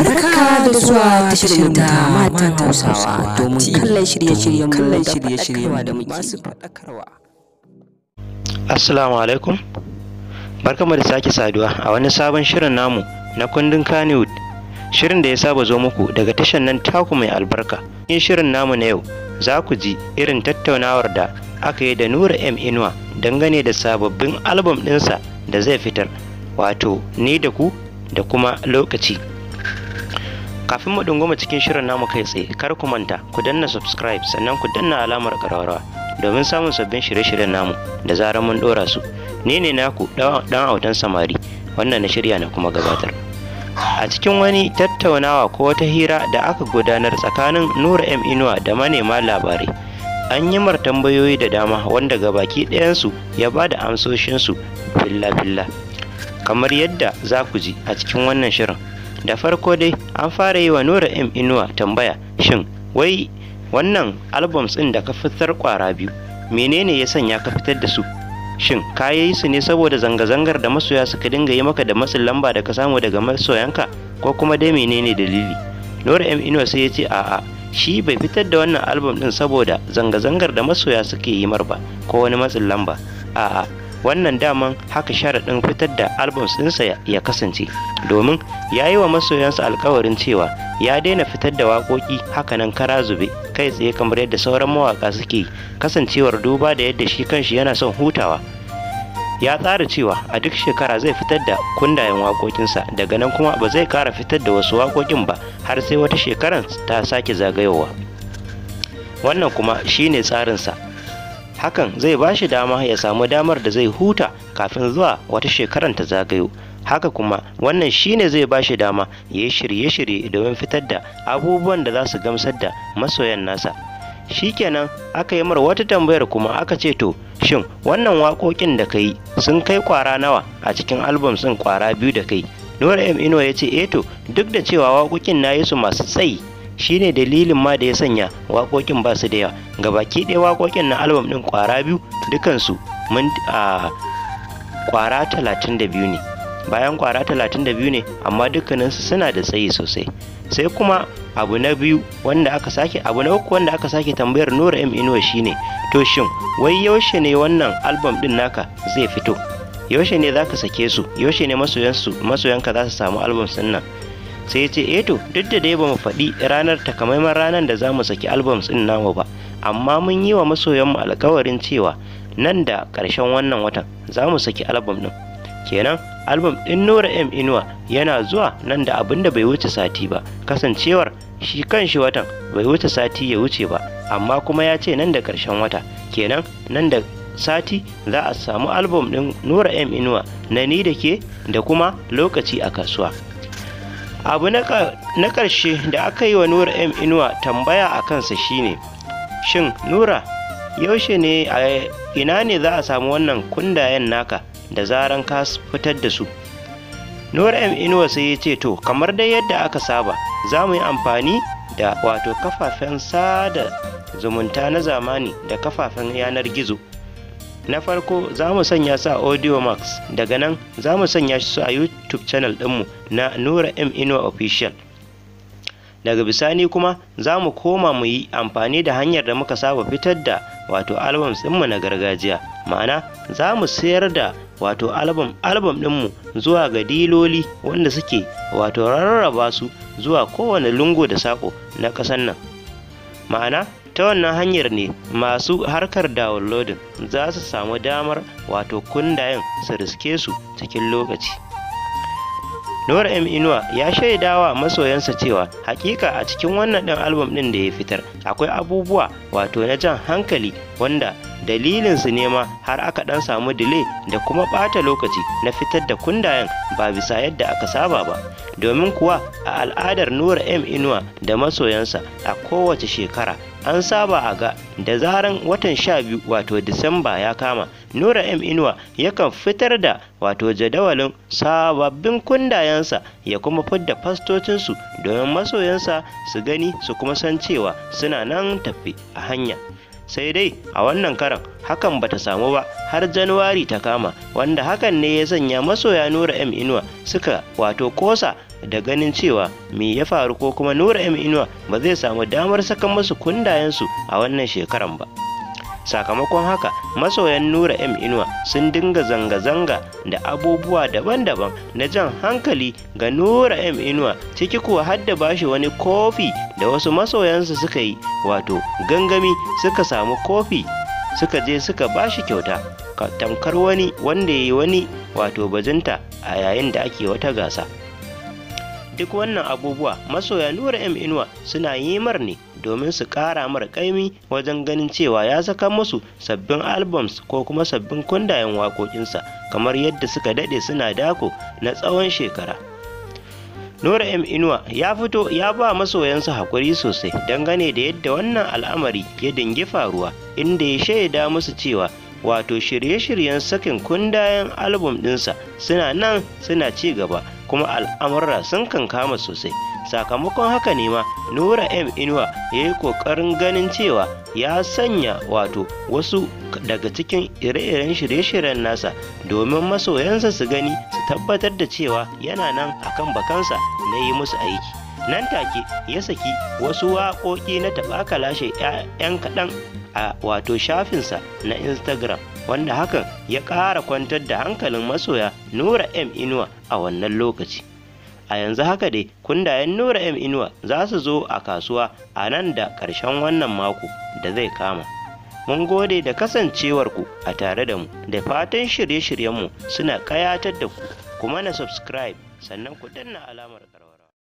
Barka da zuwa tashar ta matan Hausawa domin kallon shirye-shiryen da masu faɗakarwa. Assalamu alaikum. Barkamu da sake saduwa a wani sabon shirin namu na kundin Kannywood. Shirin da ya saba zo muku daga tashar nan taku mai albarka. Cikin shirin namu na yau za ku ji irin tattaunawar da aka yi da Nura M Inuwa dangane da sababbin album ɗinsa da zai fitar, wato Ni da Ku da kuma Lokaci. Kafin mu dunguma cikin shirin namu kai tsaye, kar ku manta ku danna subscribe sannan ku danna alamar ƙararrawa domin samun sabbin shirye-shiryen namu da zarar mun dora su. Ni ne naku dan autan samari, wannan na shirya na kuma gabatar. A cikin wani tattaunawa ko wata hira da aka gudanar tsakanin Nura M Inuwa da manema labarai, an yi mar tambayoyi da dama wanda gabaki ɗayansu ya ba da amsoshinsu filla-filla, kamar yadda za ku ji a cikin wannan shirin. Da farko dai an fara yi wa Nura M Inuwa tambaya, shin wai wannan albums ɗin da ka fitar kwara biyu menene ya sanya ka fitar da su? Shin ka yi su ne saboda zanga-zangar da masoya suka dinga yi maka da matsin lamba da ka samu daga masoyanka, ko kuma dai menene dalili? Nura M Inuwa sai ya ce a'a, shi bai fitar da wannan album ɗin saboda zanga-zangar da masoya suke yi mar ba ko wani matsin lamba. A'a, wannan daman haka sharaɗin fitar da albums ɗinsa ya kasance, domin ya yi wa masoyansa alkawarin cewa ya daina fitar da waƙoƙi hakanan kara zube kai tsaye kamar yadda sauran mawaƙa suke, kasancewar duba da yadda shi kanshi yana son hutawa. Ya tsara cewa a duk shekara zai fitar da kundayen waƙoƙinsa, daga nan kuma ba zai ƙara fitar da wasu waƙoƙin ba har sai wata shekaran ta sake zagayowa. Wannan kuma shine tsarinsa. Hakan zai ba shi dama ya samu damar da zai huta kafin zuwa wata shekaran ta zagayo. Haka kuma wannan shine zai ba shi dama ya yi shirye-shirye domin fitar da abubuwan da za su gamsar da masoyan nasa. Shikenan aka yi mar wata tambayar kuma aka ce, to shin wannan waƙoƙin da ka yi sun kai kwara nawa a cikin albums ɗin kwara biyu da kai? Nura M Inuwa ya ce to duk da cewa waƙoƙin na yi su masu tsayi, shine dalilin ma da ya sanya waƙoƙin ba su da yawa. Gabaki ɗaya waƙoƙin na album ɗin kwara biyu dukansu kwara 32 ne, bayan kwara 32 ne amma dukkaninsu suna da tsayi sosai. Sai kuma abu na uku wanda aka sake tambayar Nura M Inuwa shine, to shin wai yaushe ne wannan album ɗin naka zai fito? Yaushe ne za ka sake su? Yaushe ne masoyanka za su samu album ɗin nan? Sai ya ce to duk da dai ba mu faɗi takamaiman ranar da za mu saki albums ɗin namu ba, amma mun yi wa masoyanmu alkawarin cewa nan da ƙarshen wannan watan za mu saki album ɗin. Kenan album ɗin Nura M Inuwa yana zuwa nan da abin da bai wuce sati ba, kasancewar shi kanshi watan bai wuce sati ya wuce ba, amma kuma ya ce nan da ƙarshen wata. Kenan nan da sati za a samu album ɗin Nura M Inuwa na Ni da Ke da kuma Lokaci a kasuwa. Abu na ƙarshe da aka yi wa Nura M Inuwa tambaya a kansa shine, shin Nura, yaushe ne a ina ne za a samu wannan kundayen naka da zaran ka fitar da su? Nura M Inuwa sai ya ce to kamar dai yadda aka saba za mu yi amfani da wato kafafen sada zumunta na zamani da kafafen yanar gizo. Na farko za mu sanya su a Audiomax, daga nan za mu sanya su a YouTube channel ɗinmu na Nura M Inuwa Official. Daga bisani kuma za mu koma mu yi amfani da hanyar da muka saba fitar da wato albums ɗinmu na gargajiya, ma'ana za mu sayar da wato album ɗinmu zuwa ga diloli wanda suke wato rarraba su zuwa kowane lungu da saƙo na ƙasar nan. Ma'ana ta wannan hanyar ne masu harkar downloading za su samu damar wato kundayen su riske su cikin lokaci. Nura M Inuwa ya shaidawa masoyansa cewa hakika a cikin wannan ɗan album ɗin da ya fitar akwai abubuwa wato na jan hankali wanda dalilinsu ne ma har aka ɗan samu delay da kuma ɓata lokaci na fitar da kundayen ba bisa yadda aka saba ba. Domin kuwa a al'adar Nura M Inuwa da masoyansa a kowace shekara an saba a ga da zaran watan 12 wato Disamba ya kama, Nura M Inuwa yakan fitar da wato jadawalin sababbin kundayensa ya kuma fidda fastocinsu domin masoyansa su gani su kuma san cewa suna nan tafi a hanya. sai dai a wannan karan hakan bata samu ba har Januwari ta kama, wanda hakan ne ya sanya masoya Nura M Inuwa suka wato kosa da ganin cewa me ya faru ko kuma Nura M Inuwa ba zai samu damar sakan musu kundayensu a wannan shekaran ba. Sakamakon haka masoyan Nura M Inuwa sun dinga zanga-zanga da abubuwa daban-daban na jan hankali ga Nura M Inuwa, ciki kuwa har da bashi wani kofi da wasu masoyansa suka yi wato gangami suka samu kofi suka je suka bashi kyauta tamkar wani wanda ya yi wani wato bajinta a yayin da ake wata gasa. Duk wannan abubuwa masoya Nura M Inuwa suna yi ne domin su ƙara mara ƙaimi wajen ganin cewa ya saka musu sabbin albums ko kuma sabbin kundayen waƙoƙinsa kamar yadda suka daɗe suna dako na tsawon shekara. Nura M Inuwa ya fito ya ba masoyansa haƙuri sosai dangane da yadda wannan al'amari ya dingi faruwa, inda ya shaida musu cewa wato shirye-shiryen sakin kundayen album ɗinsa suna nan suna ci gaba kuma al'amurra sun kankama sosai. Sakamakon haka ne ma Nura M Inuwa ya yi ƙoƙarin ganin cewa ya sanya wato wasu daga cikin ire-iren shirye-shiryen nasa domin masoyansa su gani su tabbatar da cewa yana nan akan bakansa na yi musu aiki. Nan take ya saki wasu waƙoƙi na taɓa kalashe 'yan kaɗan a wato shafinsa na Instagram, wanda hakan ya ƙara kwantar da hankalin masoya Nura M Inuwa a wannan lokaci. A yanzu haka dai kundayen Nura M Inuwa za su zo a kasuwa a nan da ƙarshen wannan mako da zai kama. Mun gode da kasancewarku a tare da mu, da fatan shirye-shiryenmu suna ƙayatar da ku. Kuma na subscribe sannan ku danna alamar ƙararrawa.